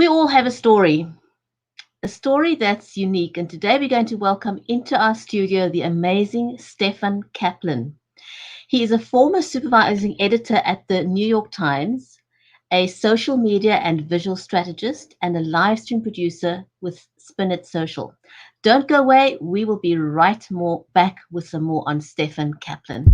We all have a story that's unique. And today we're going to welcome into our studio the amazing Steffen Kaplan. He is a former supervising editor at the New York Times, a social media and visual strategist, and a live stream producer with Spin It Social. Don't go away. We will be back with some more on Steffen Kaplan.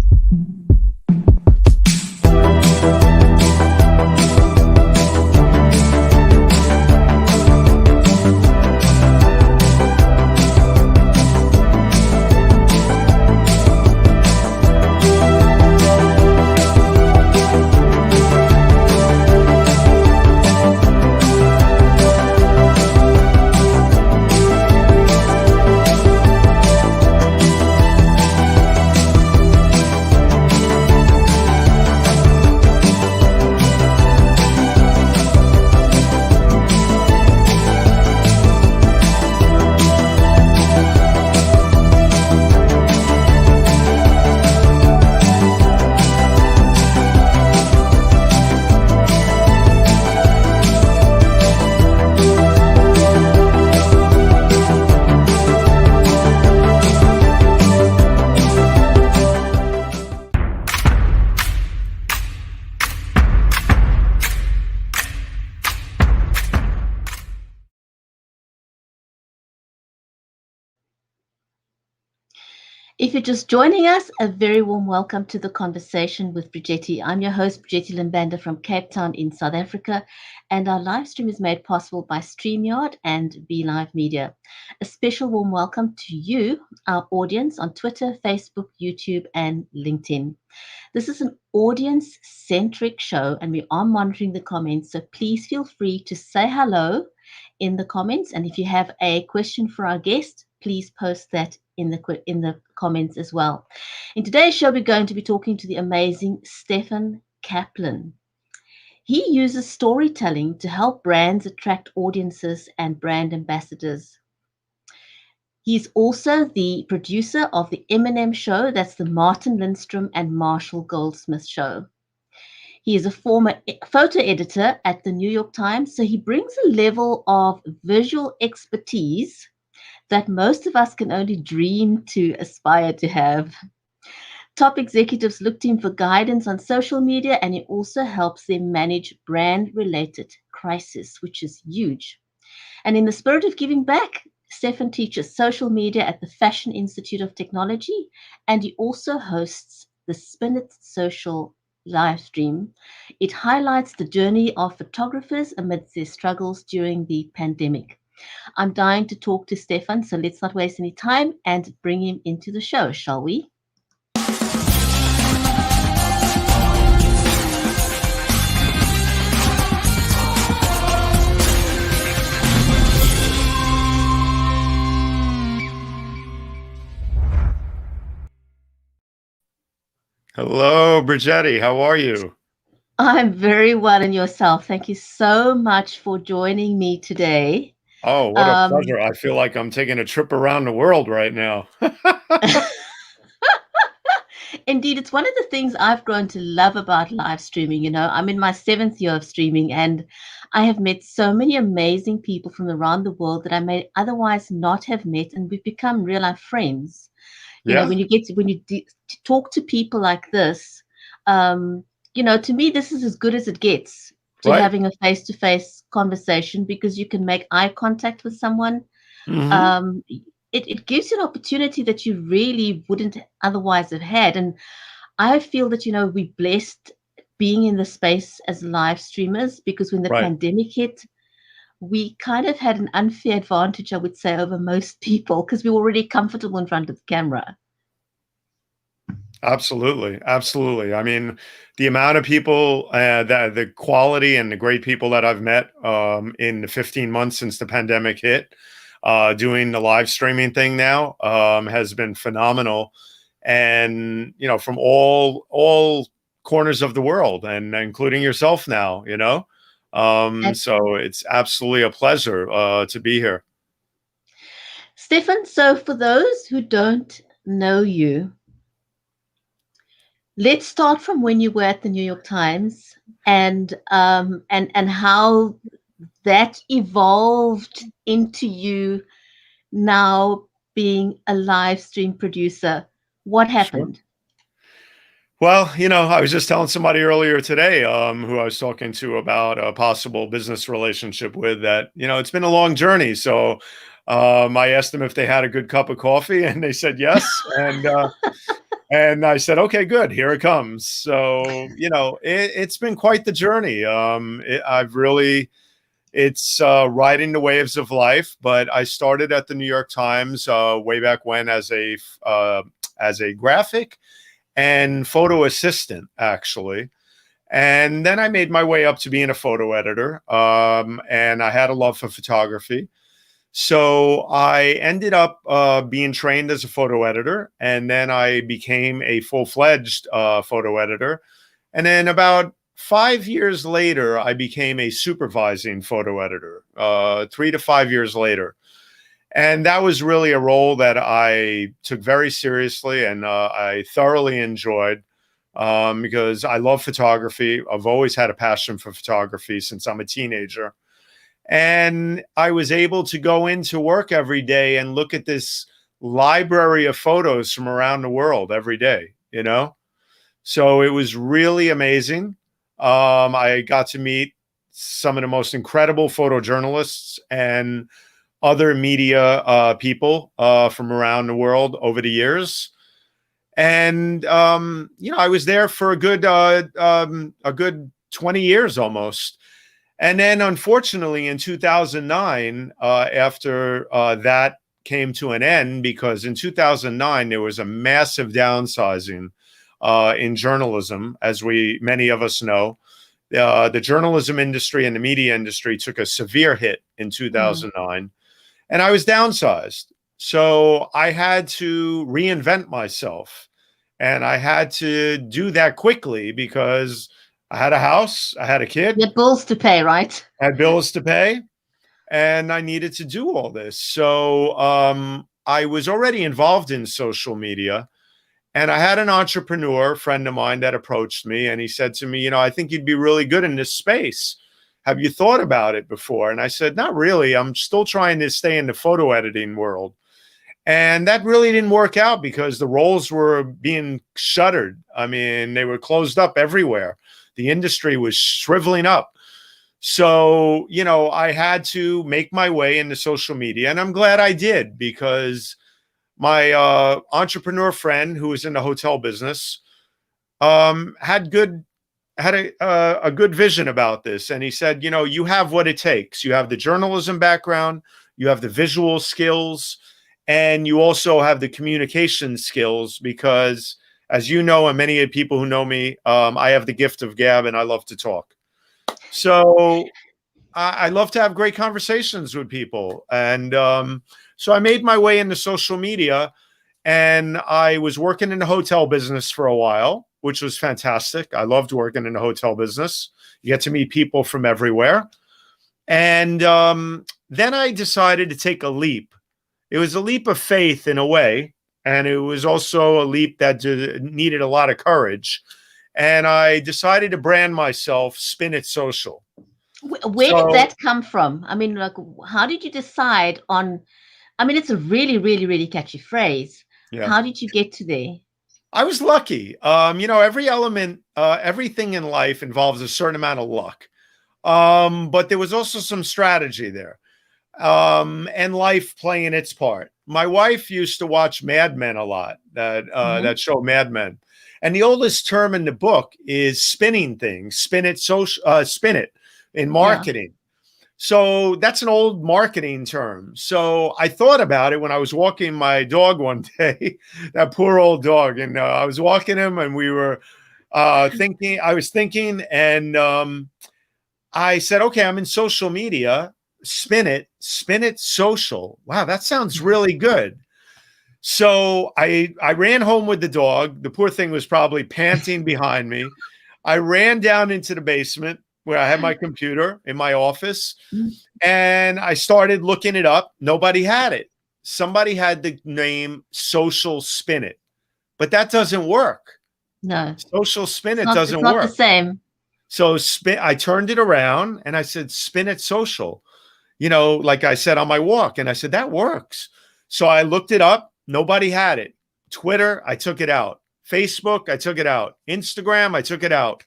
If you're just joining us, a very warm welcome to the conversation with Brigetti. I'm your host, Brigetti Limbanda from Cape Town in South Africa, and our live stream is made possible by StreamYard and BeLive Media. A special warm welcome to you, our audience on Twitter, Facebook, YouTube, and LinkedIn. This is an audience-centric show, and we are monitoring the comments, so please feel free to say hello in the comments, and if you have a question for our guest, please post that in the comments as well. In today's show, we're going to be talking to the amazing Steffen Kaplan. He uses storytelling to help brands attract audiences and brand ambassadors. He's also the producer of the M&M Show, that's the Lindstrom Marshall Goldsmith show. He is a former photo editor at the New York Times, so he brings a level of visual expertise that most of us can only dream to aspire to have. Top executives look to him for guidance on social media, and he also helps them manage brand-related crises, which is huge. And in the spirit of giving back, Steffen teaches social media at the Fashion Institute of Technology, and he also hosts the Spin It Social live stream. It highlights the journey of photographers amidst their struggles during the pandemic. I'm dying to talk to Steffen, so let's not waste any time and bring him into the show, shall we? Hello, Brigetti. How are you? I'm very well, and yourself. Thank you so much for joining me today. Oh, what a pleasure. I feel like I'm taking a trip around the world right now. Indeed, it's one of the things I've grown to love about live streaming. You know, I'm in my 7th year of streaming, and I have met so many amazing people from around the world that I may otherwise not have met, and we've become real life friends. You know, when you talk to people like this, you know, to me, this is as good as it gets to having a face-to-face conversation, because you can make eye contact with someone. It gives you an opportunity that you really wouldn't otherwise have had. And I feel that, you know, we're blessed being in the space as live streamers, because when the pandemic hit, we kind of had an unfair advantage, I would say, over most people, because we were already comfortable in front of the camera. Absolutely. Absolutely. I mean, the amount of people, the quality and the great people that I've met in the 15 months since the pandemic hit, doing the live streaming thing now has been phenomenal. And, you know, from all corners of the world, and including yourself now, you know. So it's absolutely a pleasure to be here. Steffen, so for those who don't know you, let's start from when you were at the New York Times and how that evolved into you now being a live stream producer? What Sure. happened? Well, I was just telling somebody earlier today, who I was talking to about a possible business relationship with, that, it's been a long journey. So I asked them if they had a good cup of coffee, and they said yes. And I said, okay, good, here it comes. So, it's been quite the journey. It's riding the waves of life, but I started at the New York Times way back when as a graphic and photo assistant, actually. And then I made my way up to being a photo editor. And I had a love for photography. So I ended up being trained as a photo editor. And then I became a full-fledged photo editor. And then about 5 years later, I became a supervising photo editor, 3 to 5 years later. And that was really a role that I took very seriously, and I thoroughly enjoyed, because I love photography. I've always had a passion for photography since I'm a teenager. And I was able to go into work every day and look at this library of photos from around the world every day, So it was really amazing. I got to meet some of the most incredible photojournalists and other media people from around the world over the years. And, I was there for a good 20 years almost. And then unfortunately in 2009, after that came to an end, because in 2009, there was a massive downsizing in journalism, as many of us know. The journalism industry and the media industry took a severe hit in 2009. And I was downsized. So I had to reinvent myself. And I had to do that quickly because I had a house, I had a kid. You had bills to pay, right? I had bills to pay, and I needed to do all this. So I was already involved in social media. And I had an entrepreneur friend of mine that approached me, and he said to me, I think you'd be really good in this space. Have you thought about it before? And I said, not really. I'm still trying to stay in the photo editing world. And that really didn't work out because the roles were being shuttered. I mean, they were closed up everywhere. The industry was shriveling up. So, I had to make my way into social media. And I'm glad I did, because my entrepreneur friend, who was in the hotel business, had a good vision about this. And he said, you have what it takes. You have the journalism background, you have the visual skills, and you also have the communication skills, because as you know, and many people who know me, I have the gift of gab and I love to talk. So I love to have great conversations with people. And so I made my way into social media, and I was working in the hotel business for a while, which was fantastic. I loved working in the hotel business. You get to meet people from everywhere. And then I decided to take a leap. It was a leap of faith in a way, and it was also a leap that needed a lot of courage. And I decided to brand myself Spin It Social. Where did that come from? I mean, like, how did you decide on? I mean, it's a really, really, really catchy phrase. Yeah. How did you get to there? I was lucky. Every element, everything in life involves a certain amount of luck. But there was also some strategy there. And life playing its part. My wife used to watch Mad Men a lot, that show Mad Men. And the oldest term in the book is spinning things, spin it in marketing. Yeah. So that's an old marketing term. So I thought about it when I was walking my dog one day, that poor old dog. And I was walking him, and we were thinking, and I said, okay, I'm in social media. Spin it social. Wow, that sounds really good. So I ran home with the dog. The poor thing was probably panting behind me. I ran down into the basement where I had my computer in my office, and I started looking it up. Nobody had it. Somebody had the name Social Spin It, but that doesn't work. No. Social Spin It doesn't work. It's not the same. So I turned it around and I said, spin it social, like I said on my walk. And I said, that works. So I looked it up. Nobody had it. Twitter, I took it out. Facebook, I took it out. Instagram, I took it out.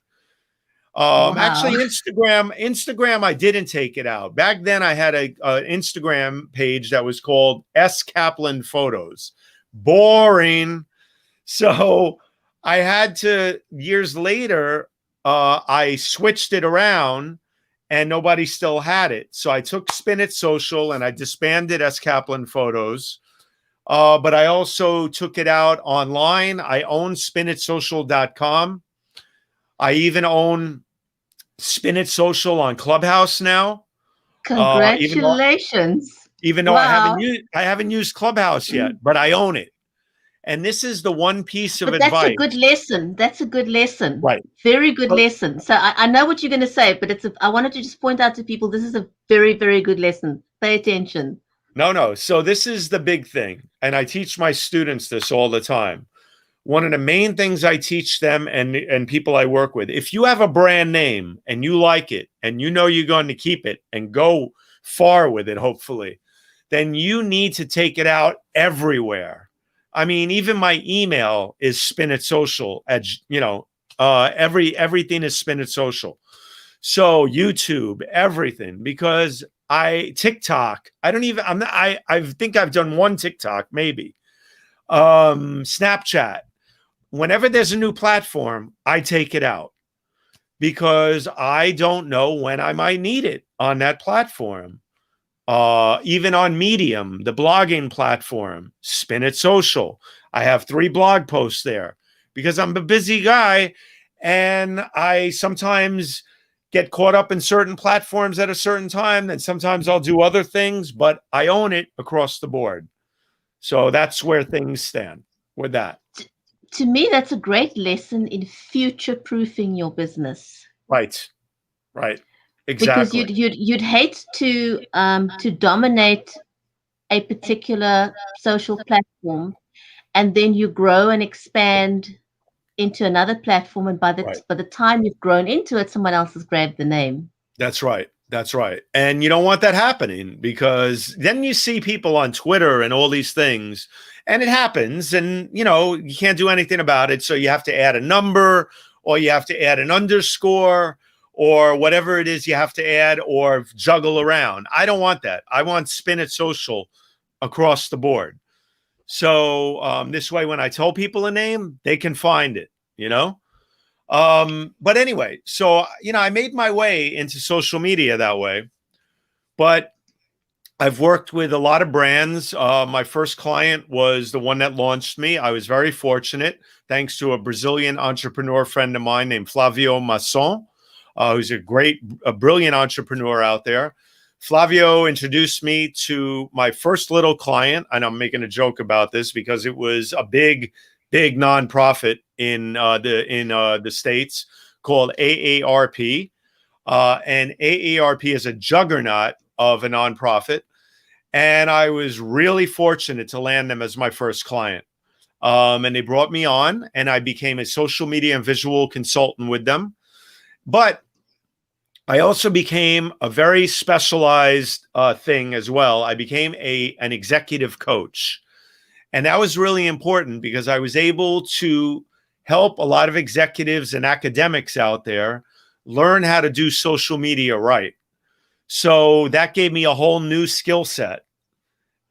Wow. Actually, Instagram, I didn't take it out. Back then, I had a Instagram page that was called S. Kaplan Photos. Boring. So I had to, years later, I switched it around and nobody still had it. So I took Spin It Social and I disbanded S. Kaplan Photos. But I also took it out online. I own spinitsocial.com. I even own Spin It Social on Clubhouse now. Congratulations. Even though Wow. I haven't used Clubhouse yet, but I own it. And this is the one piece of But that's advice. a good lesson. That's a good lesson. Right. Very good lesson. So I know what you're going to say, but I wanted to just point out to people, this is a very, very good lesson. Pay attention. No. So this is the big thing. And I teach my students this all the time. One of the main things I teach them and people I work with, if you have a brand name and you like it and you know you're going to keep it and go far with it, hopefully, then you need to take it out everywhere. I mean, even my email is Spin It Social. Everything is Spin It Social. So YouTube, everything, because TikTok, I think I've done one TikTok, maybe. Snapchat. Whenever there's a new platform, I take it out because I don't know when I might need it on that platform. Even on Medium, the blogging platform, Spin It Social. I have 3 blog posts there because I'm a busy guy and I sometimes get caught up in certain platforms at a certain time. And sometimes I'll do other things, but I own it across the board. So that's where things stand with that. To me, that's a great lesson in future-proofing your business. Right. Exactly. Because you'd hate to dominate a particular social platform, and then you grow and expand into another platform, and by the time you've grown into it, someone else has grabbed the name. That's right. And you don't want that happening because then you see people on Twitter and all these things and it happens and, you can't do anything about it. So you have to add a number or you have to add an underscore or whatever it is you have to add or juggle around. I don't want that. I want Spin It Social across the board. So this way, when I tell people a name, they can find it, But anyway, so, I made my way into social media that way, but I've worked with a lot of brands. My first client was the one that launched me. I was very fortunate, thanks to a Brazilian entrepreneur friend of mine named Flavio Masson, who's a brilliant entrepreneur out there. Flavio introduced me to my first little client, and I'm making a joke about this because it was a big nonprofit in the States called AARP. And AARP is a juggernaut of a nonprofit. And I was really fortunate to land them as my first client. And they brought me on and I became a social media and visual consultant with them. But I also became a very specialized thing as well. I became an executive coach. And that was really important because I was able to help a lot of executives and academics out there learn how to do social media right. So that gave me a whole new skill set.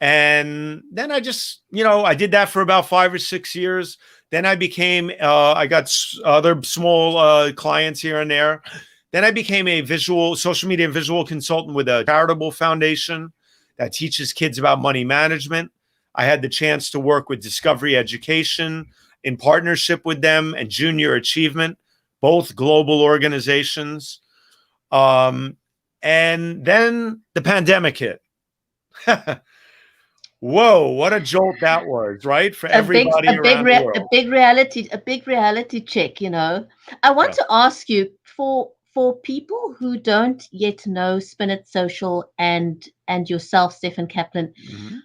And then I just, I did that for about 5 or 6 years. Then I became, I got other small clients here and there. Then I became a social media and visual consultant with a charitable foundation that teaches kids about money management. I had the chance to work with Discovery Education in partnership with them and Junior Achievement, both global organizations. And then the pandemic hit. Whoa, what a jolt that was, right? For everybody around the world. A big reality check, I want to ask you for people who don't yet know Spin It Social and yourself, Steffen Kaplan. Mm-hmm.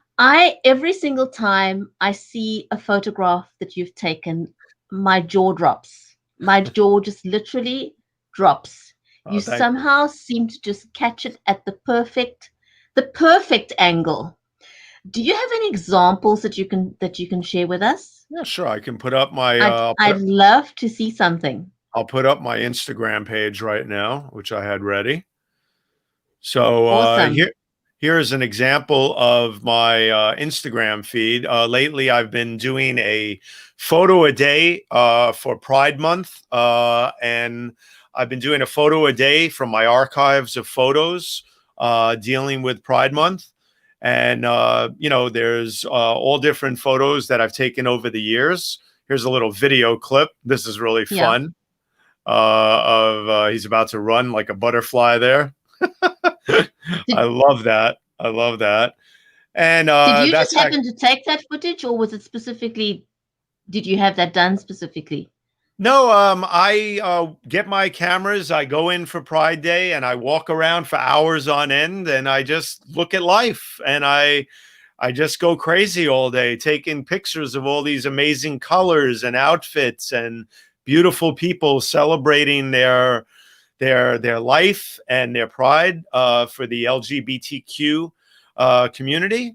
Every single time I see a photograph that you've taken, my jaw drops. My jaw just literally drops. You Oh, thank you. somehow seem to just catch it at the perfect angle. Do you have any examples that you can share with us? Yeah, sure. I can put up my I'd love to see something. I'll put up my Instagram page right now, which I had ready. So Awesome. here's an example of my Instagram feed. Lately, I've been doing a photo a day for Pride Month, and I've been doing a photo a day from my archives of photos dealing with Pride Month. And there's all different photos that I've taken over the years. Here's a little video clip. This is really Yeah. fun. Of he's about to run like a butterfly there. I love that. I love that. And Did you just that's happen to take that footage, or was it did you have that done specifically? no. I get my cameras. I go in for Pride Day, and I walk around for hours on end, and I just look at life, and I just go crazy all day, taking pictures of all these amazing colors and outfits and beautiful people celebrating their life and their pride for the LGBTQ community.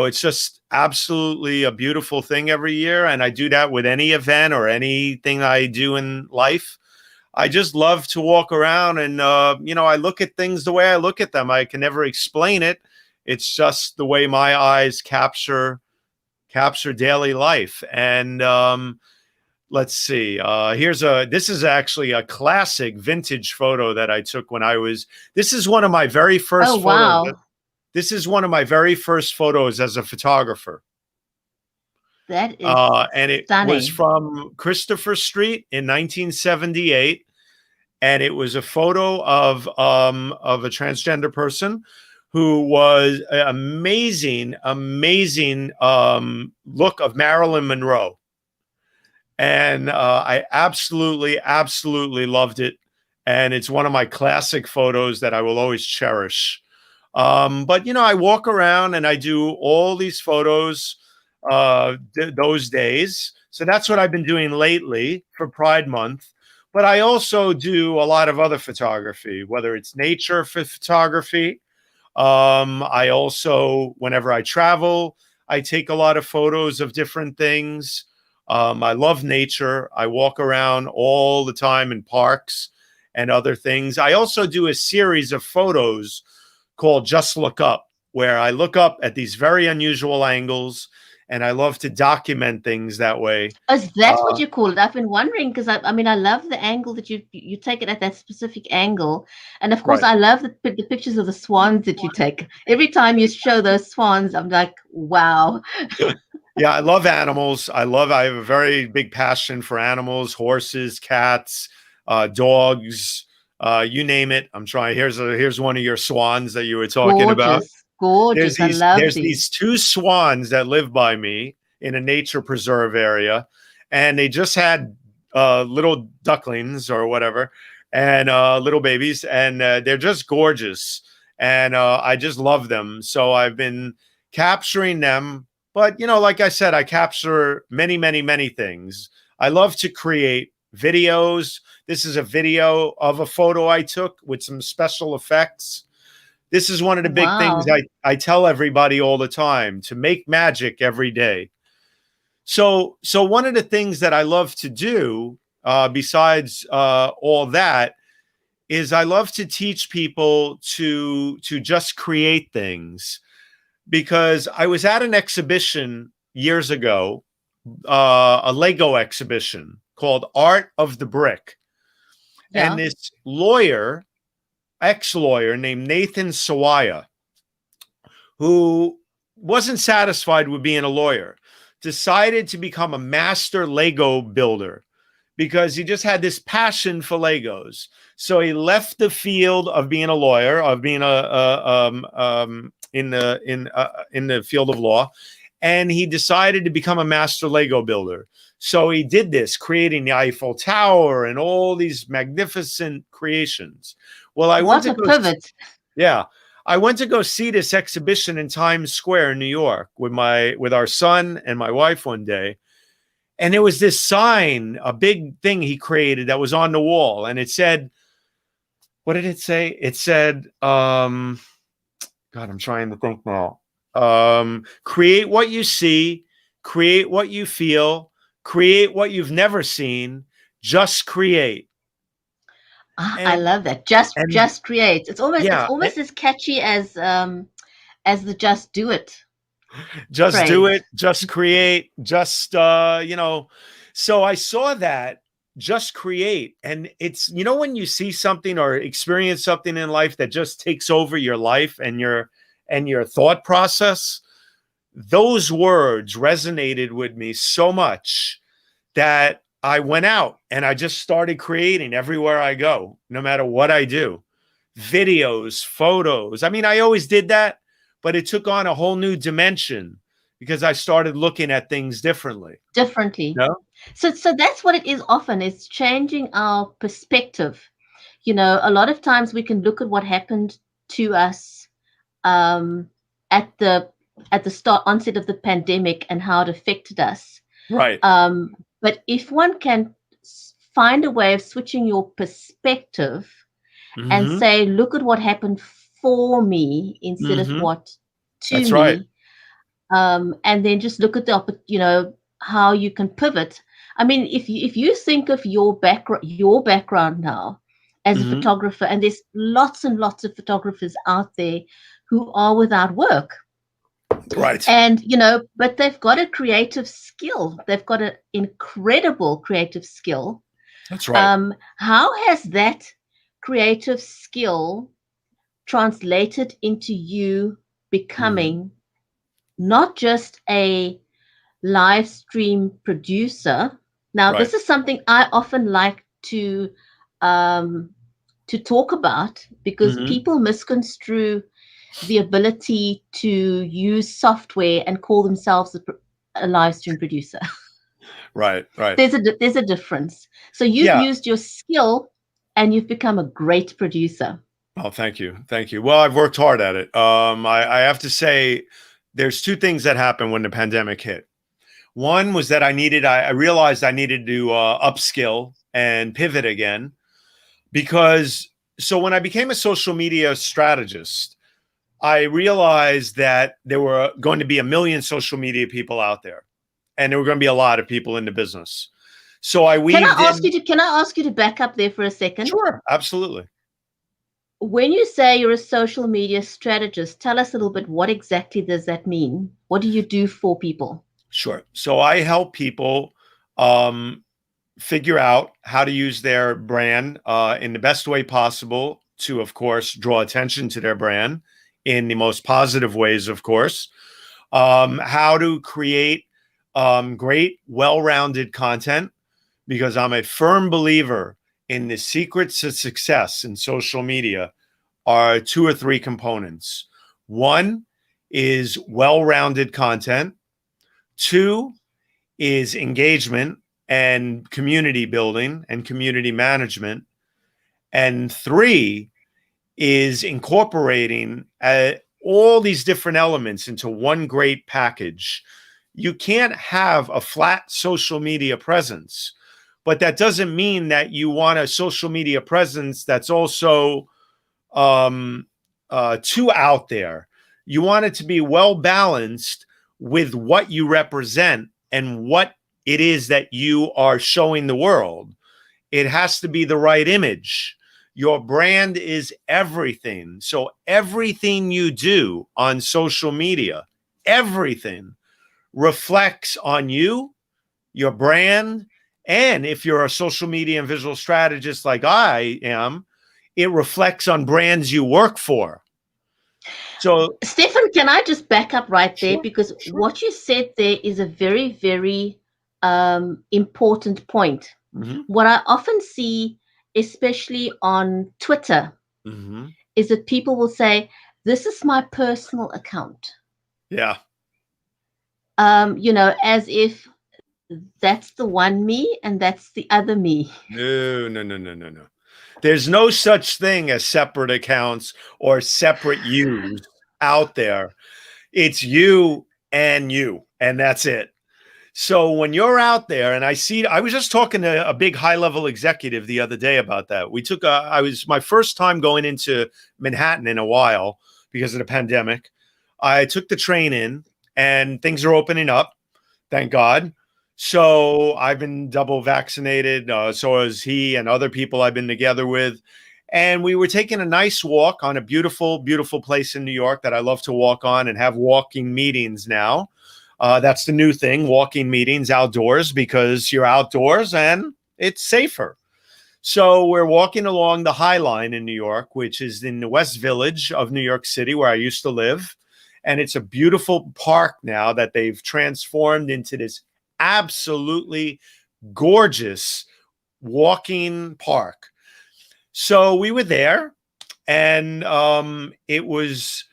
It's just absolutely a beautiful thing every year. And I do that with any event or anything I do in life. I just love to walk around and, I look at things the way I look at them. I can never explain it. It's just the way my eyes capture daily life. And let's see. This is actually a classic vintage photo that I took this is one of my very first Oh, photos. wow. This is one of my very first photos as a photographer. That is And it was stunning. from Christopher Street in 1978. And it was a photo of a transgender person who was an amazing look of Marilyn Monroe. And I absolutely loved it. And it's one of my classic photos that I will always cherish. But I walk around and I do all these photos those days. So that's what I've been doing lately for Pride Month. But I also do a lot of other photography, whether it's nature photography. I also, whenever I travel, I take a lot of photos of different things. I love nature. I walk around all the time in parks and other things. I also do a series of photos called Just Look Up, where I look up at these very unusual angles, and I love to document things that way. Is that what you call it? I've been wondering because I mean I love the angle that you take it at that specific angle, and of course Right. I love the pictures of the swans that you take. Every time you show those swans, I'm like, wow. Yeah, I love animals. I have a very big passion for animals, horses, cats, dogs, you name it. I'm trying. Here's one of your swans that you were talking about. Gorgeous. I love There's these. these two swans that live by me in a nature preserve area, and they just had little ducklings or whatever, and little babies, and they're just gorgeous, and I just love them. So I've been capturing them. But like I said, I capture many things. I love to create videos. This is a video of a photo I took with some special effects. This is one of the big things Wow. I tell everybody all the time, to make magic every day. So one of the things that I love to do, besides all that, is I love to teach people to just create things. Because I was at an exhibition years ago, a Lego exhibition called Art of the Brick. Yeah. And this ex-lawyer named Nathan Sawaya, who wasn't satisfied with being a lawyer, decided to become a master Lego builder because he just had this passion for Legos. So he left the field of being a lawyer, of being in the field of law, and he decided to become a master Lego builder. So he did this, creating the Eiffel Tower and all these magnificent creations. Well, What a pivot. Yeah. I went to go see this exhibition in Times Square in New York with our son and my wife one day. And there was this sign, a big thing he created that was on the wall. And it said, what did it say? It said, God, I'm trying to think now. Create what you see, create what you feel, create what you've never seen, just create. I love that. Just And create. It's yeah, almost as catchy as the just do it just do phrase. it, just create, just so I saw that, just create. And it's, when you see something or experience something in life that just takes over your life and your thought process, those words resonated with me so much that I went out and I just started creating everywhere I go, no matter what I do. Videos, photos. I mean, I always did that, but it took on a whole new dimension because I started looking at things differently. No? So that's what it is often. It's changing our perspective. A lot of times we can look at what happened to us um, at the onset of the pandemic and how it affected us. Right. But if one can find a way of switching your perspective and say, look at what happened for me instead of what to That's me, right. and then just look at how you can pivot. I mean, if you think of your background now as a photographer, and there's lots and lots of photographers out there who are without work. Right. And, but they've got a creative skill. They've got an incredible creative skill. That's right. How has that creative skill translated into you becoming not just a live stream producer? Now, Right. this is something I often like to talk about because people misconstrue the ability to use software and call themselves a live stream producer. Right. There's a difference. So you've used your skill and you've become a great producer. Oh, thank you. Well, I've worked hard at it. I have to say there's two things that happened when the pandemic hit. One was that I realized I needed to upskill and pivot again, because so when I became a social media strategist, I realized that there were going to be 1 million social media people out there, and there were going to be a lot of people in the business. So I weaved Can I ask you to back up there for a second? Sure, absolutely. When you say you're a social media strategist, tell us a little bit, what exactly does that mean? What do you do for people? Sure. So I help people figure out how to use their brand in the best way possible to, of course, draw attention to their brand in the most positive ways, of course. How to create great, well-rounded content, because I'm a firm believer in the secrets to success in social media are 2 or 3 components. One is well-rounded content. 2 is engagement and community building and community management. And 3 is incorporating all these different elements into one great package. You can't have a flat social media presence, but that doesn't mean that you want a social media presence that's also too out there. You want it to be well balanced with what you represent and what it is that you are showing the world. It has to be the right image. Your brand is everything. So everything you do on social media, everything reflects on you, your brand, and if you're a social media and visual strategist like I am, it reflects on brands you work for. So, Stefan, can I just back up right there? Sure, Because sure. what you said there is a very, very important point. What I often see, especially on Twitter, is that people will say, this is my personal account. Yeah. As if that's the one me and that's the other me. No. There's no such thing as separate accounts or separate yous out there. It's you, and that's it. So when you're out there, and I was just talking to a big high level executive the other day about that. I was my first time going into Manhattan in a while because of the pandemic. I took the train in and things are opening up. Thank God. So I've been double vaccinated. So is he and other people I've been together with. And we were taking a nice walk on a beautiful, beautiful place in New York that I love to walk on and have walking meetings now. That's the new thing, walking meetings outdoors, because you're outdoors and it's safer. So we're walking along the High Line in New York, which is in the West Village of New York City, where I used to live. And it's a beautiful park now that they've transformed into this absolutely gorgeous walking park. So we were there, and it was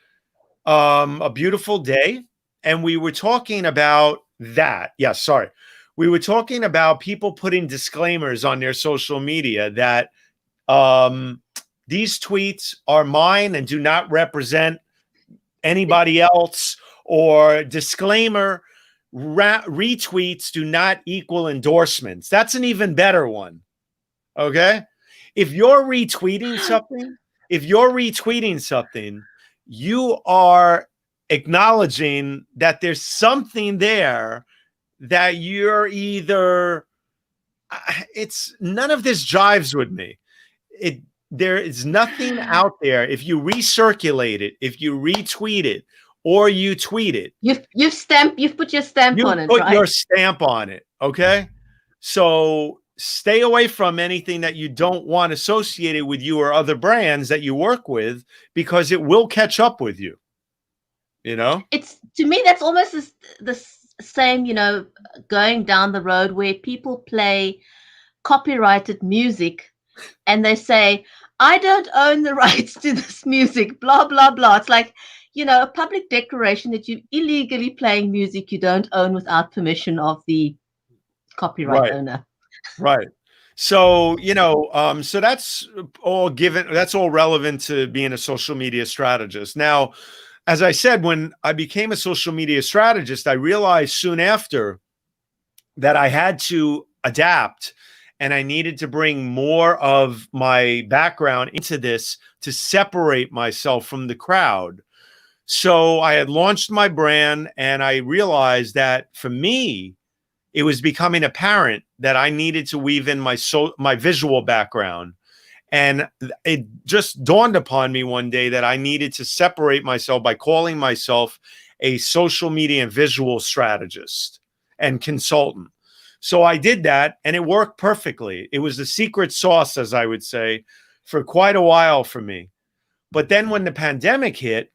a beautiful day. And we were talking about that. Yes, sorry. We were talking about people putting disclaimers on their social media that these tweets are mine and do not represent anybody else, or disclaimer, retweets do not equal endorsements. That's an even better one. Okay? If you're retweeting something, you are acknowledging that there's something there that you're either, it's none of this jives with me. There is nothing out there. If you recirculate it, if you retweet it, or you tweet it, you've put your stamp on it, put right? your stamp on it. Okay. So stay away from anything that you don't want associated with you or other brands that you work with, because it will catch up with you. You know, it's, to me, that's almost the same, going down the road where people play copyrighted music and they say, I don't own the rights to this music, blah, blah, blah. It's like, a public declaration that you're illegally playing music you don't own without permission of the copyright owner. Right. So, so that's all relevant to being a social media strategist. Now, as I said, when I became a social media strategist, I realized soon after that I had to adapt, and I needed to bring more of my background into this to separate myself from the crowd. So I had launched my brand, and I realized that for me, it was becoming apparent that I needed to weave in my visual background. And it just dawned upon me one day that I needed to separate myself by calling myself a social media and visual strategist and consultant. So I did that, and it worked perfectly. It was the secret sauce, as I would say, for quite a while for me. But then when the pandemic hit,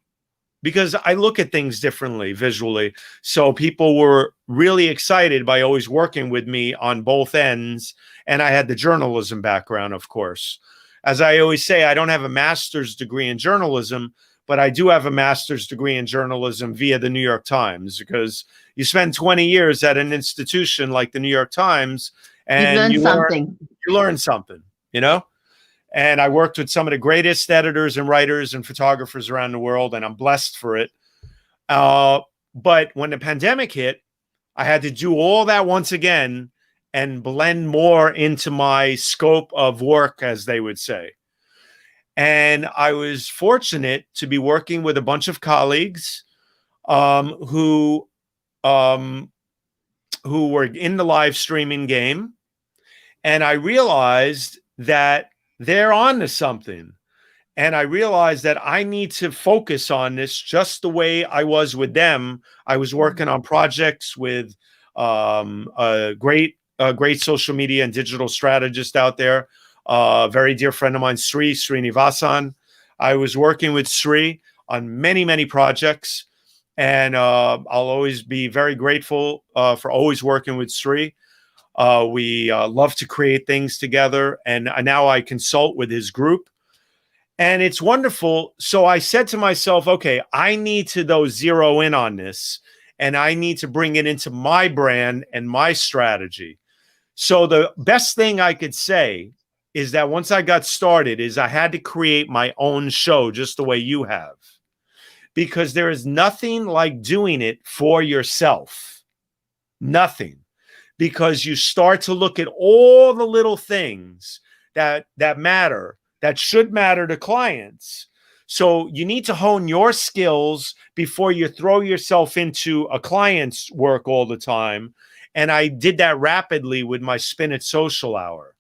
because I look at things differently visually, so people were really excited by always working with me on both ends. And I had the journalism background, of course. As I always say, I don't have a master's degree in journalism, but I do have a master's degree in journalism via the New York Times, because you spend 20 years at an institution like the New York Times, and you learn something, And I worked with some of the greatest editors and writers and photographers around the world, and I'm blessed for it. But when the pandemic hit, I had to do all that once again and blend more into my scope of work, as they would say. And I was fortunate to be working with a bunch of colleagues who were in the live streaming game. And I realized that they're on to something. And I realized that I need to focus on this just the way I was with them. I was working on projects with a great social media and digital strategist out there, a very dear friend of mine, Srinivasan. I was working with Sri on many, many projects. And I'll always be very grateful for always working with Sri. We love to create things together. And now I consult with his group. And it's wonderful. So I said to myself, okay, I need to zero in on this, and I need to bring it into my brand and my strategy. So the best thing I could say is that once I got started is I had to create my own show, just the way you have, because there is nothing like doing it for yourself. Nothing. Because you start to look at all the little things that matter, that should matter to clients. So you need to hone your skills before you throw yourself into a client's work all the time. And I did that rapidly with my Spin It Social Hour.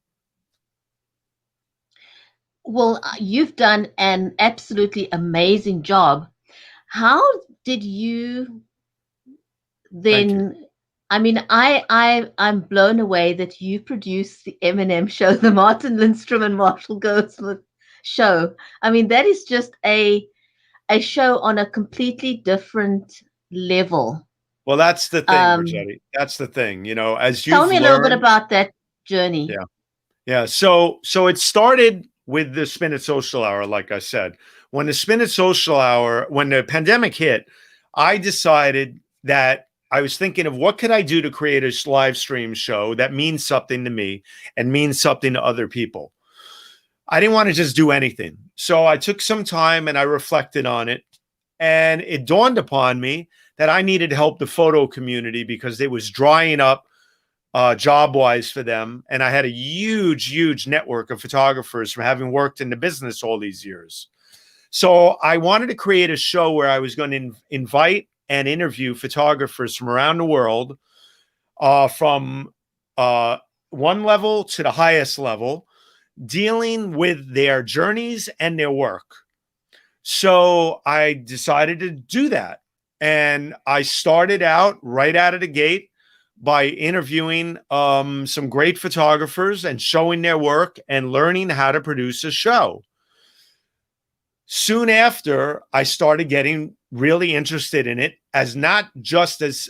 Well, you've done an absolutely amazing job. How did you then? I mean, I'm blown away that you produced the M&M Show, the Martin Lindstrom and Marshall Goldsmith show. I mean, that is just a show on a completely different level. Well, that's the thing, Brigetti. That's the thing. You know, as you've tell me a little bit learned- about that journey. Yeah. Yeah. So it started with the Spin It Social Hour, like I said. When the Spin It Social Hour, when the pandemic hit, I decided that I was thinking of what could I do to create a live stream show that means something to me and means something to other people. I didn't want to just do anything. So I took some time and I reflected on it. And it dawned upon me that I needed to help the photo community because it was drying up job-wise for them. And I had a huge network of photographers from having worked in the business all these years. So I wanted to create a show where I was going to invite and interview photographers from around the world, from one level to the highest level, dealing with their journeys and their work. So I decided to do that. And I started out right out of the gate by interviewing some great photographers and showing their work and learning how to produce a show. Soon after, I started getting really interested in it as not just as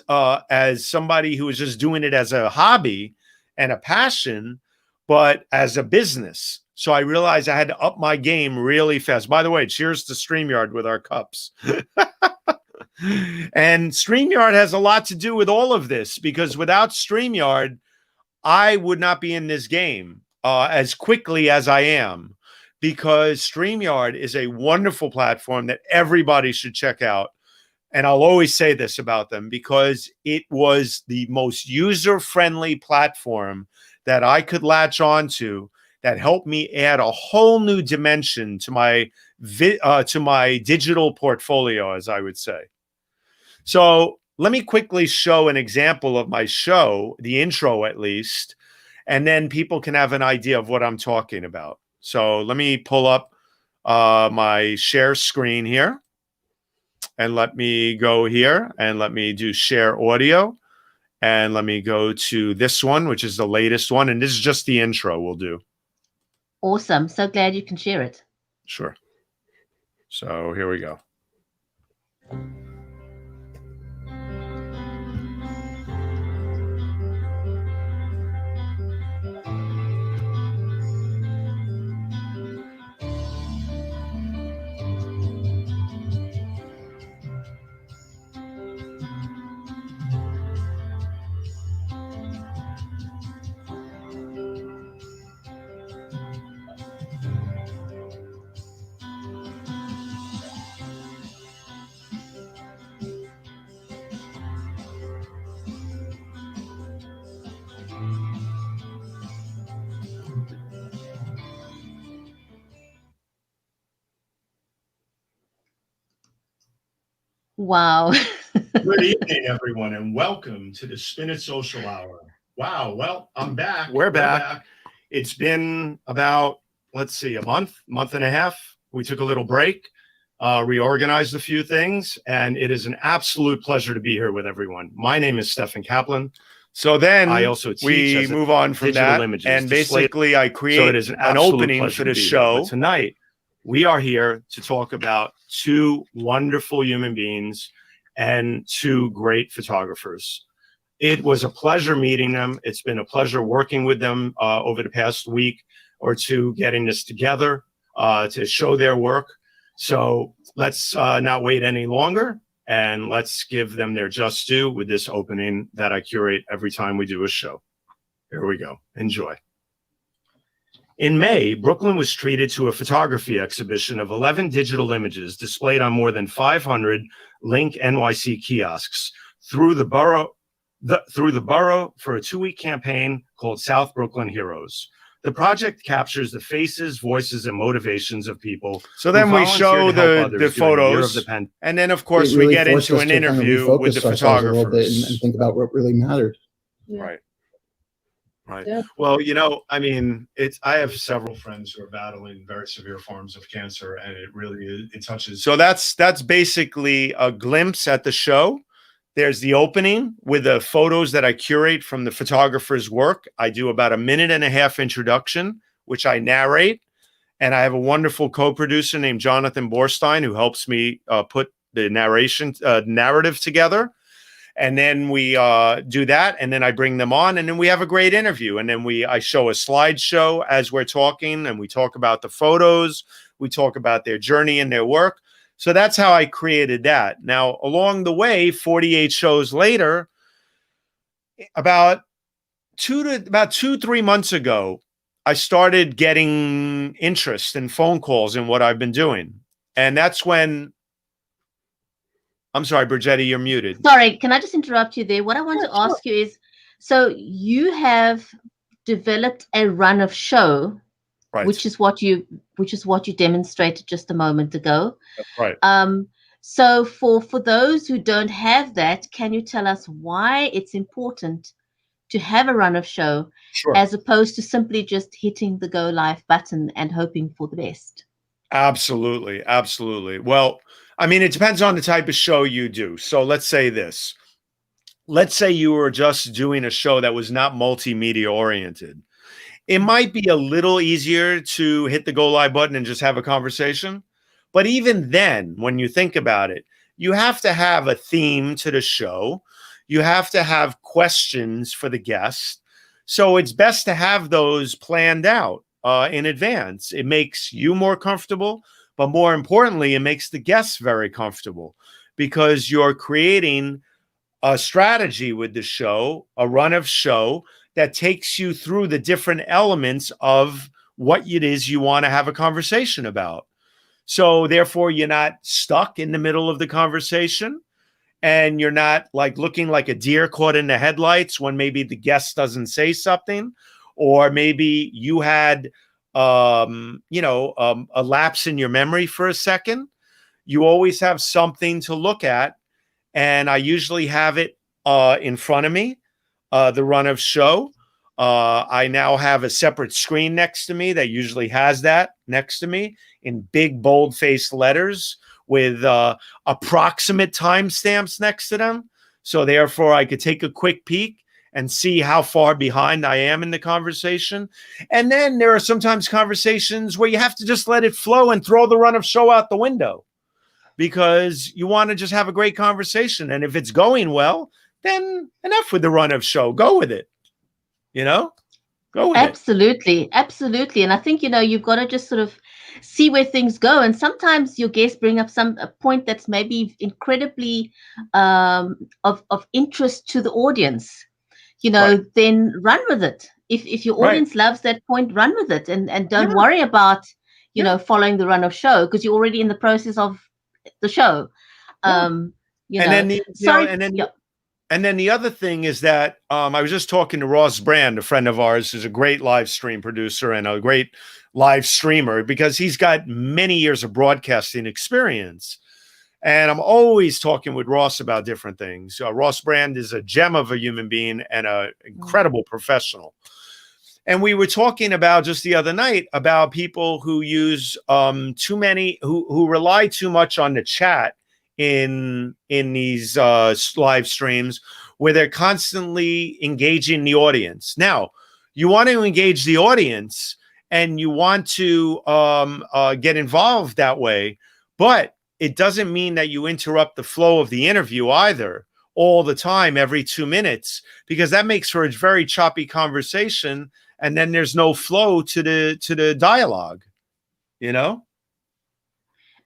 somebody who was just doing it as a hobby and a passion, but as a business. So I realized I had to up my game really fast. By the way, cheers to StreamYard with our cups. And StreamYard has a lot to do with all of this, because without StreamYard, I would not be in this game as quickly as I am, because StreamYard is a wonderful platform that everybody should check out. And I'll always say this about them, because it was the most user-friendly platform that I could latch onto that helped me add a whole new dimension to my digital portfolio, as I would say. So let me quickly show an example of my show, the intro at least, and then people can have an idea of what I'm talking about. So let me pull up my share screen here, and let me go here and let me do share audio, and let me go to this one, which is the latest one. And this is just the intro we'll do. Awesome. So glad you can share it. Sure. So here we go. Wow. Good evening, everyone, and welcome to the Spin It Social Hour. Wow. Well, I'm back. We're back. It's been about, let's see, a month and a half. We took a little break, reorganized a few things, and it is an absolute pleasure to be here with everyone. My name is Steffen Kaplan. So then I also we move on from that, and basically I create an opening for the show. Tonight, we are here to talk about two wonderful human beings and two great photographers. It was a pleasure meeting them. It's been a pleasure working with them over the past week or two, getting this together to show their work. So let's not wait any longer, and let's give them their just due with this opening that I curate every time we do a show. Here we go. Enjoy. In May, Brooklyn was treated to a photography exhibition of 11 digital images displayed on more than 500 Link NYC kiosks through the through the borough for a 2-week campaign called South Brooklyn Heroes. The project captures the faces, voices, and motivations of people. So then we show the photos, and then of course we get into an interview with the photographers and think about what really mattered. Right. Right. Yeah. Well, you know, I mean, I have several friends who are battling very severe forms of cancer, and it really it touches. So that's basically a glimpse at the show. There's the opening with the photos that I curate from the photographer's work. I do about a 1.5-minute introduction, which I narrate. And I have a wonderful co-producer named Jonathan Borstein who helps me put the narrative together. And then we do that. And then I bring them on. And then we have a great interview. And then I show a slideshow as we're talking. And we talk about the photos. We talk about their journey and their work. So that's how I created that. Now, along the way, 48 shows later, about 2-3 months ago, I started getting interest and phone calls in what I've been doing. And that's when, I'm sorry, Brigetti, you're muted. Sorry, can I just interrupt you there? What I want to ask you is, so you have developed a run of show, right, which is what you demonstrated just a moment ago. That's right. So for those who don't have that, can you tell us why it's important to have a run of show, sure, as opposed to simply just hitting the go live button and hoping for the best? Absolutely. Absolutely. Well, I mean, it depends on the type of show you do. So let's say this. Let's say you were just doing a show that was not multimedia oriented. It might be a little easier to hit the go live button and just have a conversation. But even then, when you think about it, you have to have a theme to the show. You have to have questions for the guest. So it's best to have those planned out in advance. It makes you more comfortable, but more importantly, it makes the guests very comfortable because you're creating a strategy with the show, a run of show that takes you through the different elements of what it is you want to have a conversation about. So therefore, you're not stuck in the middle of the conversation and you're not like looking like a deer caught in the headlights when maybe the guest doesn't say something, or maybe you had, a lapse in your memory for a second. You always have something to look at. And I usually have it in front of me, the run of show. I now have a separate screen next to me that usually has that next to me in big, bold-faced letters with approximate timestamps next to them. So therefore, I could take a quick peek and see how far behind I am in the conversation. And then there are sometimes conversations where you have to just let it flow and throw the run of show out the window because you want to just have a great conversation. And if it's going well, then enough with the run of show. Go with it. Go with Absolutely. It. Absolutely. And I think, you've got to just sort of see where things go. And sometimes your guests bring up a point that's maybe incredibly of interest to the audience, right, then run with it. If your audience loves that point, run with it and don't worry about, following the run of show because you're already in the process of the show. And then the other thing is that I was just talking to Ross Brand, a friend of ours, who's a great live stream producer and a great live streamer because he's got many years of broadcasting experience. And I'm always talking with Ross about different things. Ross Brand is a gem of a human being and an incredible professional. And we were talking about just the other night about people who use who rely too much on the chat in these live streams where they're constantly engaging the audience. Now, you want to engage the audience and you want to get involved that way, but it doesn't mean that you interrupt the flow of the interview either all the time, every 2 minutes, because that makes for a very choppy conversation. And then there's no flow to the dialogue,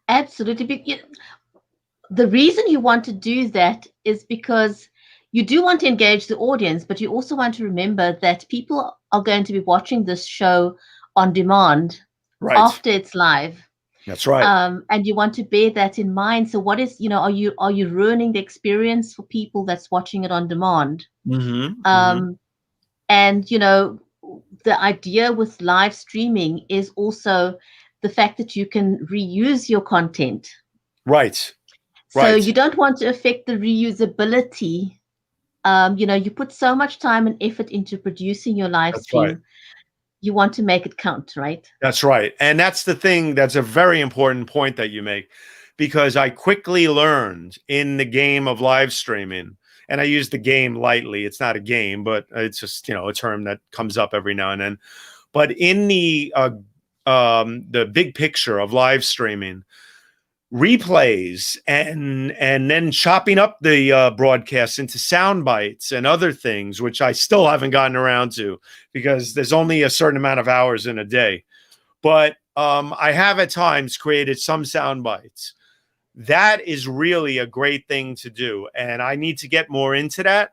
Absolutely. The reason you want to do that is because you do want to engage the audience, but you also want to remember that people are going to be watching this show on demand after it's live. That's right. And you want to bear that in mind. So what is, are you ruining the experience for people that's watching it on demand? Mm-hmm. Mm-hmm. Um, and the idea with live streaming is also the fact that you can reuse your content. Right. So Right. you don't want to affect the reusability. You put so much time and effort into producing your live That's right. stream. You want to make it count, right? That's right. And that's the thing. That's a very important point that you make, because I quickly learned in the game of live streaming, and I use the game lightly. It's not a game, but it's just, a term that comes up every now and then. But in the big picture of live streaming, replays and then chopping up the broadcasts into sound bites and other things, which I still haven't gotten around to because there's only a certain amount of hours in a day. But I have at times created some sound bites. That is really a great thing to do. And I need to get more into that.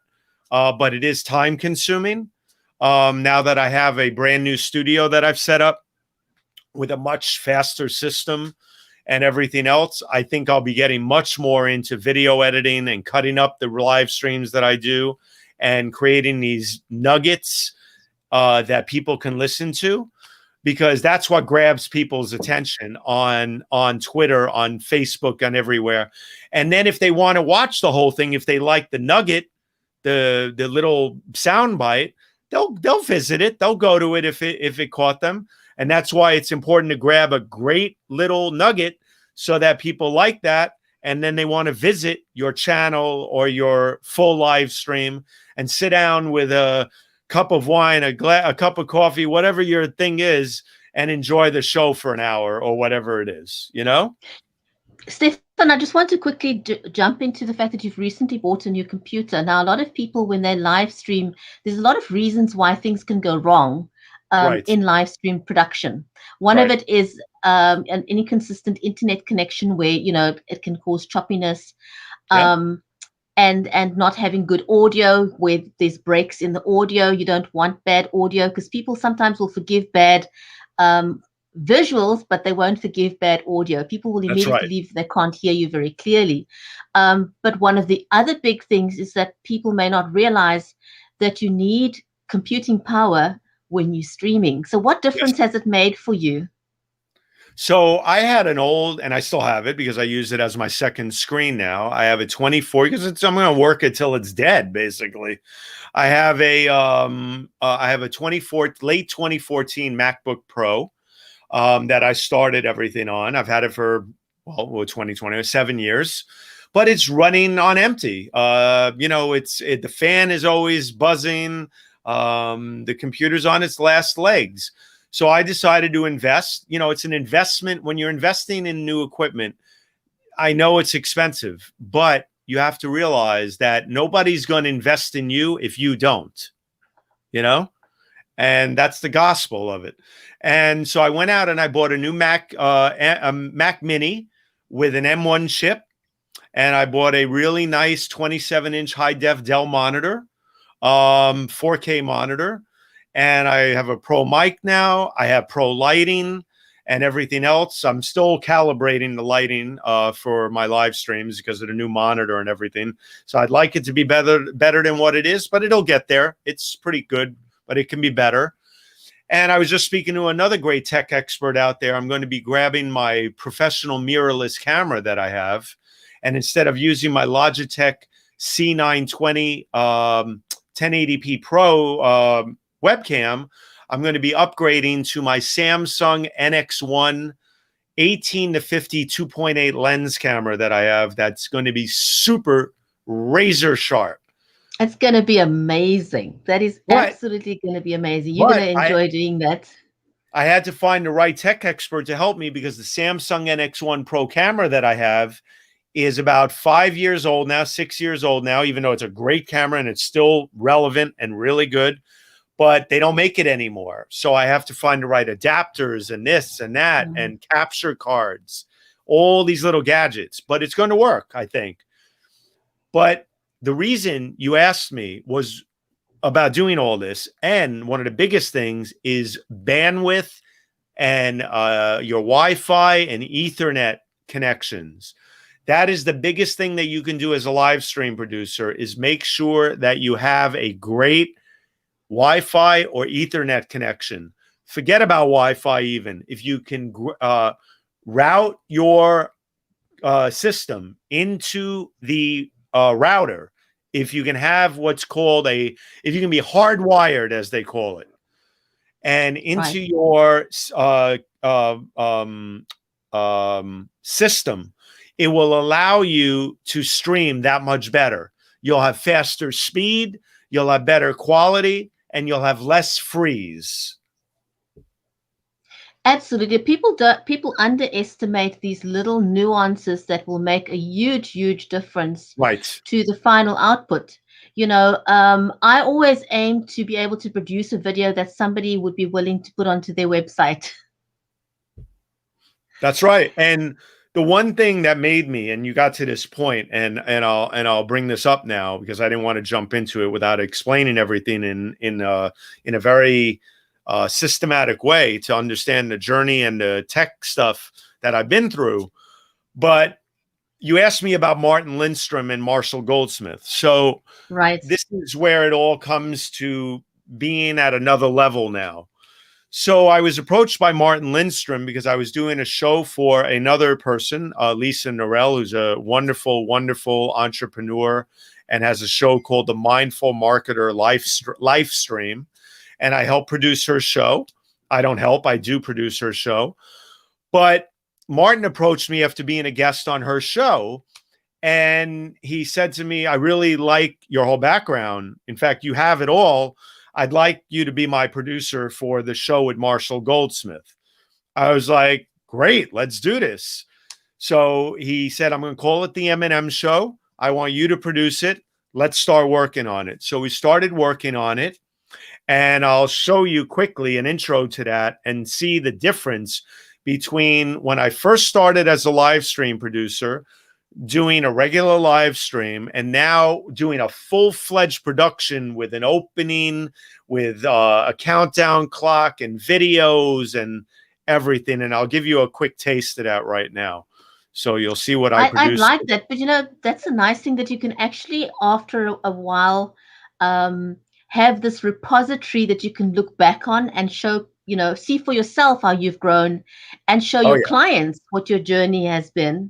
But it is time consuming. Now that I have a brand new studio that I've set up with a much faster system and everything else, I think I'll be getting much more into video editing and cutting up the live streams that I do and creating these nuggets that people can listen to, because that's what grabs people's attention on Twitter, on Facebook, and everywhere. And then if they want to watch the whole thing, if they like the nugget, the little sound bite, they'll visit it. They'll go to it if it caught them. And that's why it's important to grab a great little nugget so that people like that. And then they want to visit your channel or your full live stream and sit down with a cup of wine, a cup of coffee, whatever your thing is, and enjoy the show for an hour or whatever it is, Stefan, I just want to quickly jump into the fact that you've recently bought a new computer. Now, a lot of people, when they live stream, there's a lot of reasons why things can go wrong Right. in live stream production. One of Right. it is an inconsistent internet connection where, it can cause choppiness. Yeah. And not having good audio, where there's breaks in the audio. You don't want bad audio, because people sometimes will forgive bad visuals, but they won't forgive bad audio. People will That's immediately right. believe they can't hear you very clearly. But one of the other big things is that people may not realize that you need computing power when you're streaming. So what Yes. difference has it made for you? So I had an old, and I still have it because I use it as my second screen now. I have a 24 because I'm going to work it till it's dead, basically. I have a 24 late 2014 MacBook Pro that I started everything on. I've had it for 2020, 7 years, but it's running on empty. The fan is always buzzing. The computer's on its last legs. So I decided to invest. It's an investment. When you're investing in new equipment, I know it's expensive, but you have to realize that nobody's going to invest in you if you don't, and that's the gospel of it. And so I went out and I bought a new Mac, a Mac Mini with an M1 chip. And I bought a really nice 27-inch high-def Dell monitor, 4K monitor. And I have a pro mic now. I have pro lighting and everything else. I'm still calibrating the lighting for my live streams because of the new monitor and everything. So I'd like it to be better than what it is, but it'll get there. It's pretty good, but it can be better. And I was just speaking to another great tech expert out there. I'm going to be grabbing my professional mirrorless camera that I have. And instead of using my Logitech C920 1080p Pro webcam, I'm going to be upgrading to my Samsung NX1 18 to 50 2.8 lens camera that I have. That's going to be super razor sharp. It's going to be amazing. That is absolutely going to be amazing. You're going to enjoy doing that. I had to find the right tech expert to help me because the Samsung NX1 Pro camera that I have is about 5 years old now, 6 years old now, even though it's a great camera and it's still relevant and really good, but they don't make it anymore. So I have to find the right adapters and this and that and capture cards, all these little gadgets, but it's going to work, I think. But the reason you asked me was about doing all this. And one of the biggest things is bandwidth and your Wi-Fi and Ethernet connections. That is the biggest thing that you can do as a live stream producer, is make sure that you have a great Wi-Fi or Ethernet connection. Forget about Wi-Fi even. If you can route your system into the router, if you can have what's called if you can be hardwired, as they call it, and into your system, it will allow you to stream that much better. You'll have faster speed, you'll have better quality, and you'll have less freeze. Absolutely. People underestimate these little nuances that will make a huge difference to the final output. I always aim to be able to produce a video that somebody would be willing to put onto their website. That's right. And the one thing that made me, and you got to this point, and I'll bring this up now because I didn't want to jump into it without explaining everything in a very systematic way to understand the journey and the tech stuff that I've been through. But you asked me about Martin Lindstrom and Marshall Goldsmith. So this is where it all comes to being at another level now. So I was approached by Martin Lindstrom because I was doing a show for another person, Lisa Norell, who's a wonderful entrepreneur and has a show called the Mindful Marketer Livestream. And I help produce her show. I don't help, I do produce her show. But Martin approached me after being a guest on her show. And he said to me, I really like your whole background. In fact, you have it all. I'd like you to be my producer for the show with Marshall Goldsmith. I was like, great, let's do this. So he said, I'm going to call it the M&M Show. I want you to produce it. Let's start working on it. So we started working on it. And I'll show you quickly an intro to that and see the difference between when I first started as a live stream producer, doing a regular live stream, and now doing a full-fledged production with an opening, with a countdown clock and videos and everything. And I'll give you a quick taste of that right now. So you'll see what I produced. I like that. But, that's a nice thing that you can actually, after a while, have this repository that you can look back on and show, see for yourself how you've grown, and show your clients what your journey has been.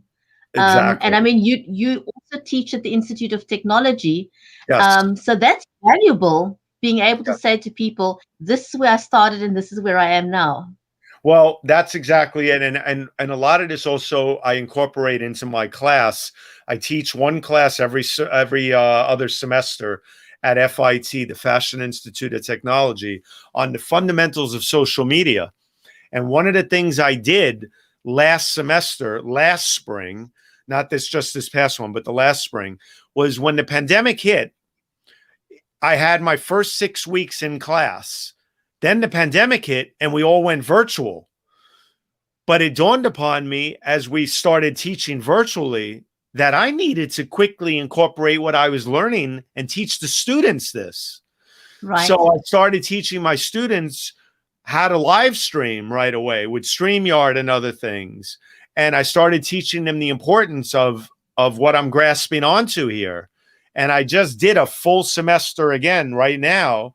Exactly. And I mean, you also teach at the Institute of Technology. Yes. So that's valuable, being able to say to people, this is where I started and this is where I am now. Well, that's exactly it. And a lot of this also I incorporate into my class. I teach one class every other semester at FIT, the Fashion Institute of Technology, on the fundamentals of social media. And one of the things I did last spring, not just this past one, but the last spring, was when the pandemic hit, I had my first 6 weeks in class. Then the pandemic hit and we all went virtual. But it dawned upon me as we started teaching virtually that I needed to quickly incorporate what I was learning and teach the students this. Right. So I started teaching my students how to live stream right away with StreamYard and other things. And I started teaching them the importance of what I'm grasping onto here. And I just did a full semester again right now.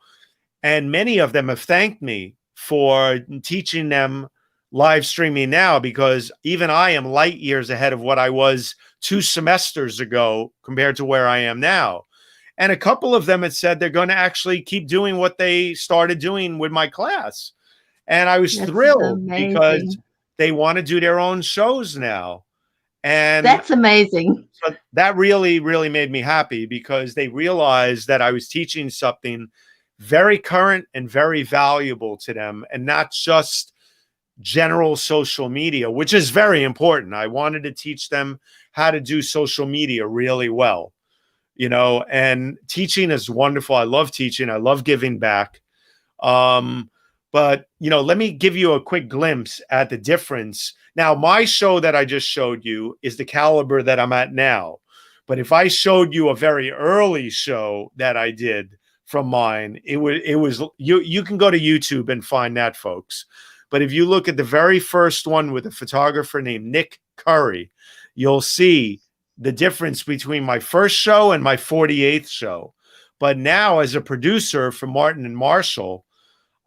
And many of them have thanked me for teaching them live streaming now, because even I am light years ahead of what I was 2 semesters ago compared to where I am now. And a couple of them had said they're going to actually keep doing what they started doing with my class. And I was thrilled because they want to do their own shows now. And that's amazing. So that really, really made me happy, because they realized that I was teaching something very current and very valuable to them, and not just general social media, which is very important. I wanted to teach them how to do social media really well, and teaching is wonderful. I love teaching. I love giving back. But, let me give you a quick glimpse at the difference. Now, my show that I just showed you is the caliber that I'm at now. But if I showed you a very early show that I did from mine, it was you can go to YouTube and find that, folks. But if you look at the very first one with a photographer named Nick Curry, you'll see the difference between my first show and my 48th show. But now as a producer for Martin and Marshall,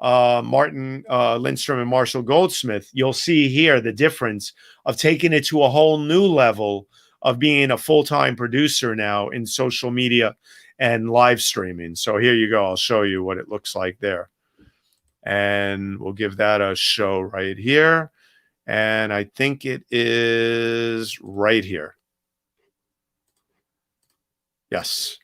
Lindstrom and Marshall Goldsmith, you'll see here the difference of taking it to a whole new level of being a full-time producer now in social media and live streaming. So here you go. I'll show you what it looks like there. And we'll give that a show right here. And I think it is right here. Yes.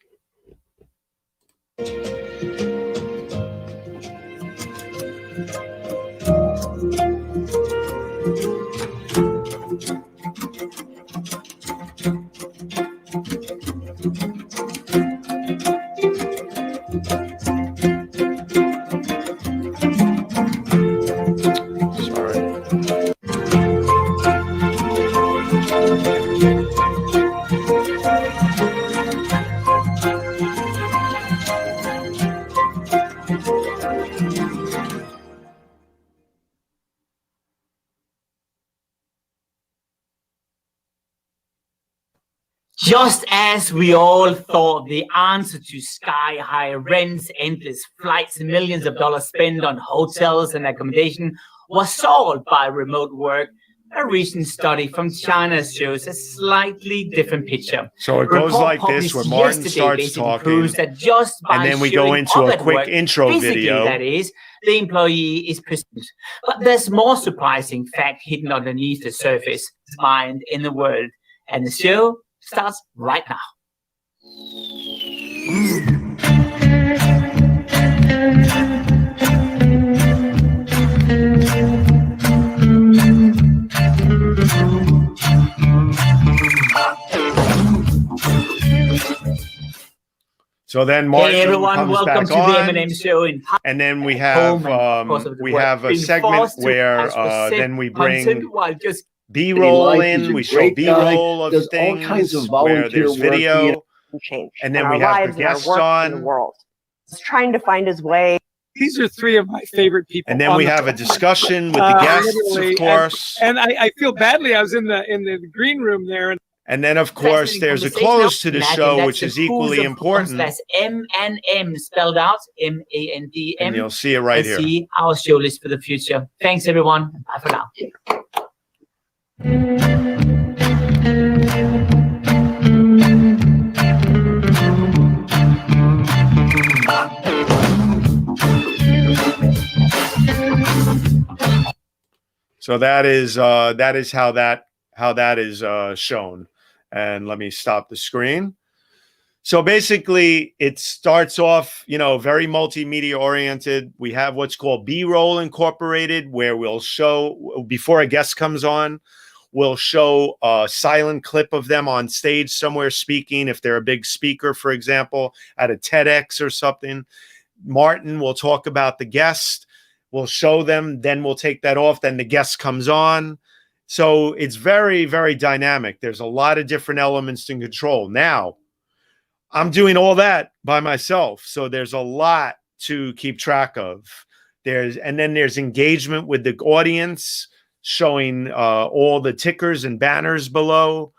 Just as we all thought the answer to sky-high rents, endless flights, and millions of dollars spent on hotels and accommodation was solved by remote work, a recent study from China shows a slightly different picture. So it goes like this, where Martin starts talking, that just by and then we go into a quick intro video. That is, the employee is present. But there's more surprising fact hidden underneath the surface, mind in the world. And the show starts right now. So then Martin hey everyone, comes welcome back to on, the M&M Show. And then we have a segment where then we bring B-roll in. We show B-roll of things, all kinds of where there's video, and then we have the guests on. He's trying to find his way. These are three of my favorite people. And then we have a discussion with the guests, of course. And I feel badly. I was in the green room there. And then, of course, there's a close to the show, which is equally important. That's M&M spelled out, M-A-N-D-M. And you'll see it right here. See our show list for the future. Thanks, everyone. Bye for now. So that is how that is shown. And let me stop the screen. So basically, it starts off, very multimedia oriented. We have what's called B-roll incorporated, where we'll show, before a guest comes on, we'll show a silent clip of them on stage somewhere speaking. If they're a big speaker, for example, at a TEDx or something, Martin will talk about the guest. We'll show them, then we'll take that off. Then the guest comes on. So it's very, very dynamic. There's a lot of different elements to control. Now, I'm doing all that by myself. So there's a lot to keep track of. And then there's engagement with the audience, showing all the tickers and banners below.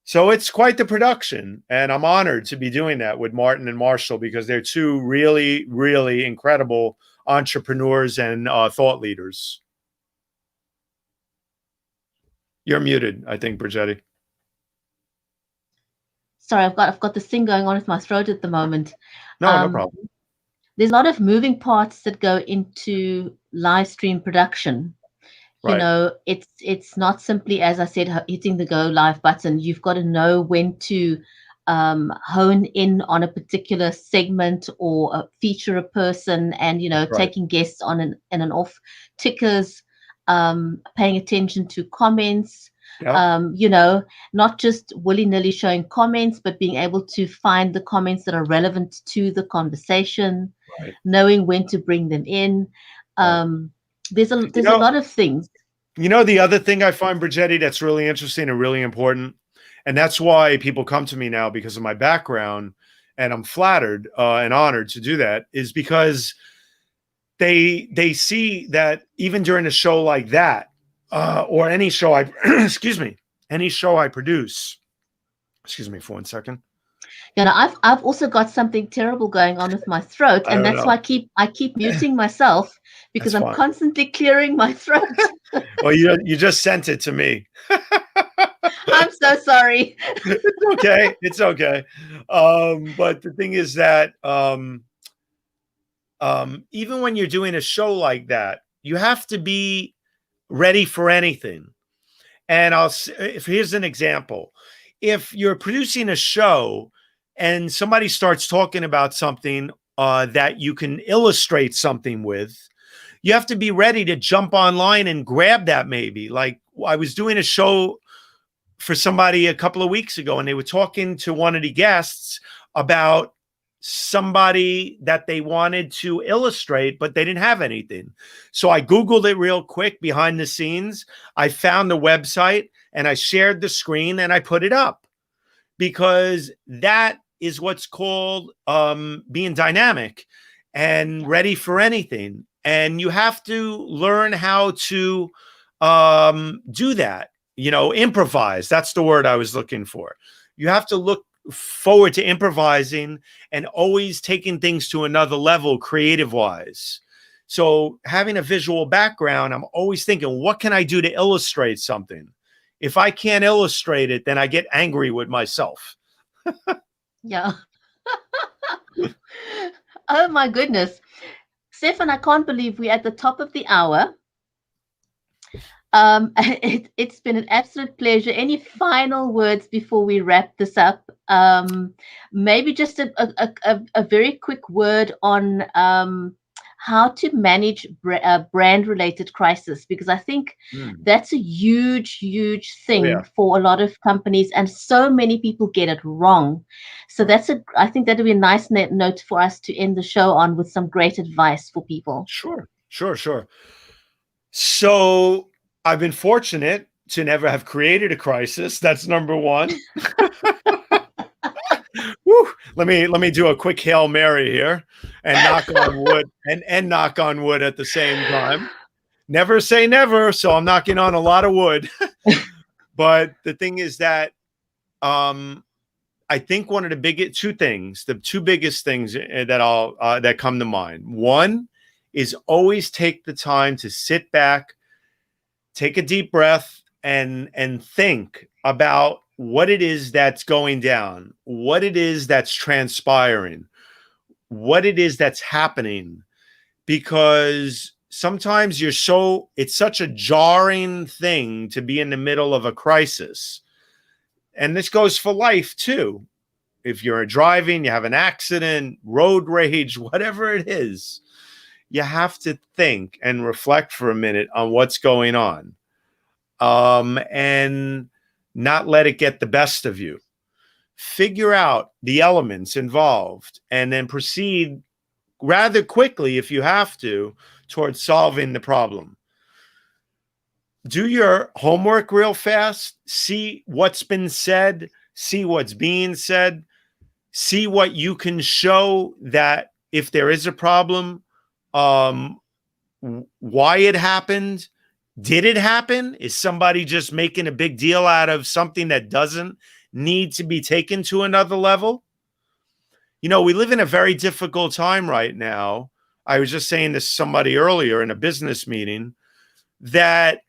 So it's quite the production. And I'm honored to be doing that with Martin and Marshall, because they're two really, really incredible entrepreneurs and thought leaders. You're muted, I think, Brigetti. Sorry, I've got this thing going on with my throat at the moment. No problem. There's a lot of moving parts that go into live stream production. Right. It's not simply, as I said, hitting the go live button. You've got to know when to hone in on a particular segment or feature a person, and Right. taking guests on and off tickers. Paying attention to comments, Yep. Not just willy-nilly showing comments, but being able to find the comments that are relevant to the conversation, Right. knowing when to bring them in. There's a lot of things. The other thing I find, Brigetti, that's really interesting and really important, and that's why people come to me now, because of my background, and I'm flattered and honored to do that, is because they see that even during a show like that, or any show I excuse me, any show I produce. Excuse me for 1 second. You know, I've also got something terrible going on with my throat, I and don't that's know. why I keep muting myself because That's I'm fine. constantly clearing my throat. Well, you just sent it to me. I'm so sorry. It's okay. It's okay. But the thing is that even when you're doing a show like that, you have to be ready for anything. And here's an example. If you're producing a show and somebody starts talking about something that you can illustrate something with, you have to be ready to jump online and grab that maybe. Like I was doing a show for somebody a couple of weeks ago, and they were talking to one of the guests about somebody that they wanted to illustrate, but they didn't have anything. So I Googled it real quick behind the scenes. I found the website and I shared the screen and I put it up, because that is what's called being dynamic and ready for anything. And you have to learn how to do that. You know, improvise. That's the word I was looking for. You have to look forward to improvising and always taking things to another level creative wise. So having a visual background, I'm always thinking, what can I do to illustrate something? If I can't illustrate it, then I get angry with myself. Yeah. Oh my goodness. Stefan, I can't believe we're at the top of the hour. It's been an absolute pleasure. Any final words before we wrap this up? Maybe just a very quick word on how to manage brand-related crisis, because I think that's a huge, huge thing for a lot of companies, and so many people get it wrong. So I think that would be a nice note for us to end the show on, with some great advice for people. Sure. So I've been fortunate to never have created a crisis. That's number one. Woo. Let me do a quick Hail Mary here and knock on wood and knock on wood at the same time. Never say never, so I'm knocking on a lot of wood. But the thing is that I think one of the two biggest things that come to mind. One is always take the time to sit back, take a deep breath, and think about what it is that's going down, what it is that's transpiring, what it is that's happening. Because sometimes it's such a jarring thing to be in the middle of a crisis. And this goes for life too. If you're driving, you have an accident, road rage, whatever it is, you have to think and reflect for a minute on what's going on, and not let it get the best of you. Figure out the elements involved and then proceed rather quickly, if you have to, towards solving the problem. Do your homework real fast. See what's been said. See what's being said. See what you can show that if there is a problem, why it happened. Did it happen? Is somebody just making a big deal out of something that doesn't need to be taken to another level? You know, we live in a very difficult time right now. I was just saying this to somebody earlier in a business meeting, that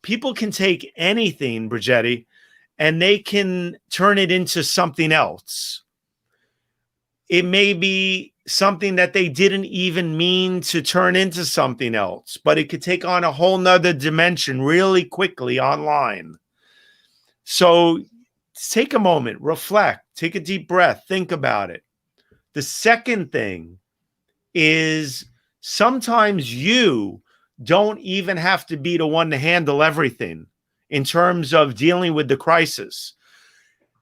people can take anything, Brigetti, and they can turn it into something else. It may be something that they didn't even mean to turn into something else, but it could take on a whole nother dimension really quickly online. So take a moment, reflect, take a deep breath, think about it. The second thing is sometimes you don't even have to be the one to handle everything in terms of dealing with the crisis.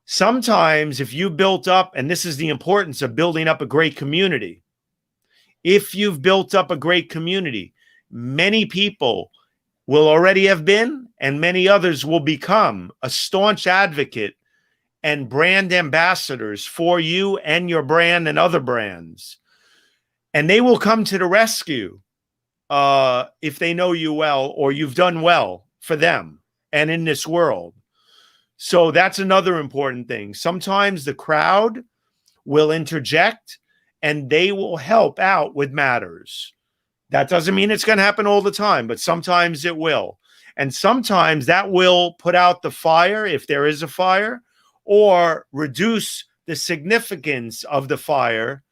Sometimes if you built up, and this is the importance of building up a great community. If you've built up a great community, many people will already have been, and many others will become a staunch advocate and brand ambassadors for you and your brand and other brands. and they will come to the rescue if they know you well or you've done well for them and in this world. So that's another important thing. Sometimes the crowd will interject and they will help out with matters. That doesn't mean it's going to happen all the time, but sometimes it will. And sometimes that will put out the fire, if there is a fire, or reduce the significance of the fire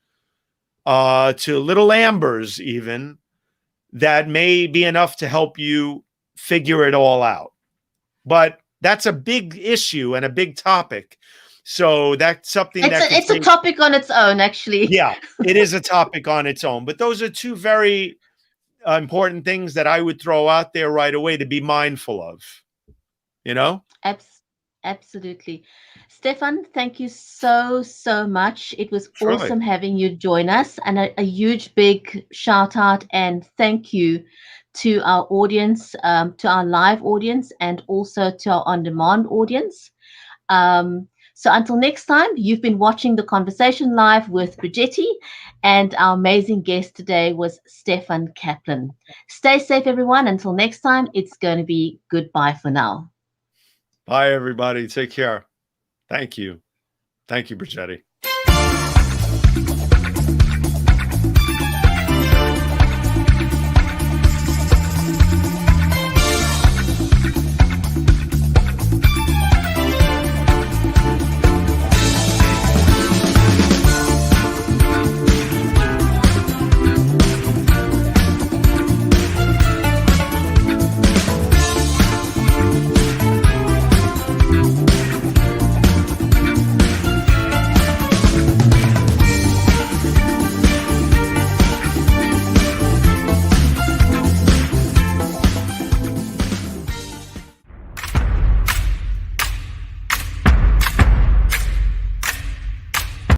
to little ambers even, that may be enough to help you figure it all out. But that's a big issue and a big topic. So that's something it's a topic on its own, actually. Yeah, it is a topic on its own. But those are two very important things that I would throw out there right away to be mindful of, you know? Absolutely. Stefan, thank you so much. It was Surely. awesome having you join us, and a huge big shout out and thank you to our audience, to our live audience, and also to our on-demand audience. So until next time, you've been watching The Conversation Live with Brigetti, and our amazing guest today was Steffen Kaplan. Stay safe, everyone. Until next time, it's going to be goodbye for now. Bye, everybody. Take care. Thank you. Thank you, Brigetti.